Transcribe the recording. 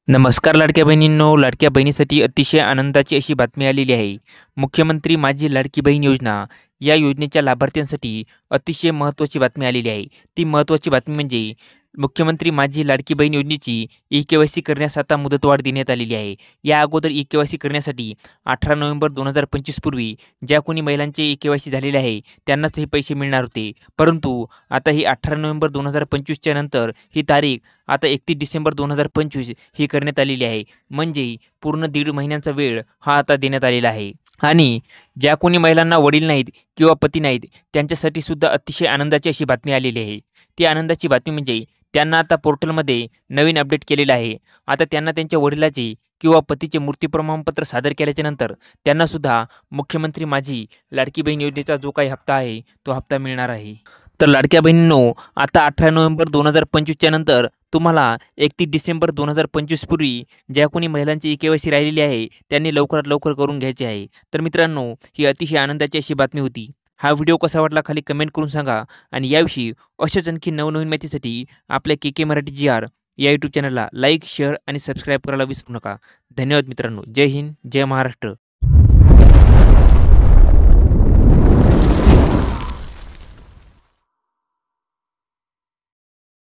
नमस्कार लाडक्या बहिणींनो, लाडक्या बहिणीसाठी अतिशय आनंदाची अशी बातमी आलेली आहे. मुख्यमंत्री माझी लाडकी बहीण योजना या योजनेच्या लाभार्थ्यांसाठी अतिशय महत्त्वाची बातमी आलेली आहे. ती महत्त्वाची बातमी म्हणजे मुख्यमंत्री माझी लाडकी बहीण योजनेची ई-के-वाय-सी करण्यास आता मुदतवाढ देण्यात आलेली आहे. या अगोदर ई-के-वाय-सी करण्यासाठी 18 नोव्हेंबर 2025 पूर्वी ज्या कोणी महिलांचे ई-के-वाय-सी झालेले आहे त्यांनाच हे पैसे मिळणार होते. परंतु आता ही 18 नोव्हेंबर 2025च्या नंतर ही तारीख आता 31 डिसेंबर 2025 ही करण्यात आलेली आहे. म्हणजे पूर्ण दीड महिन्यांचा वेळ हा आता देण्यात आलेला आहे. आणि ज्या कोणी महिलांना वडील नाहीत किंवा पती नाहीत त्यांच्यासाठी सुद्धा अतिशय आनंदाची अशी बातमी आलेली आहे. ती आनंदाची बातमी म्हणजे त्यांना आता पोर्टलमध्ये नवीन अपडेट केलेलं आहे. आता त्यांना त्यांच्या वडिलाचे किंवा पतीचे मृत्यू प्रमाणपत्र सादर केल्याच्यानंतर त्यांनासुद्धा मुख्यमंत्री माझी लाडकी बहीण योजनेचा जो काही हप्ता आहे तो हप्ता मिळणार आहे. तर लाडक्या बहिणींनो, आता 18 नोव्हेंबर 2025च्या नंतर तुम्हाला 31 डिसेंबर 2025 पूर्वी ज्या कोणी महिलांची ई-के-वाय-सी राहिलेली आहे त्यांनी लवकरात लवकर करून घ्यायचे आहे. तर मित्रांनो, ही अतिशय आनंदाची अशी बातमी होती. हा व्हिडिओ कसा वाटला खाली कमेंट करून सांगा आणि याविषयी अशाच आणखी नवनवीन माहितीसाठी आपल्या के मराठी जी-आर या यूट्यूब चॅनलला लाईक, शेअर आणि सबस्क्राईब करायला विसरू नका. धन्यवाद मित्रांनो. जय हिंद, जय महाराष्ट्र.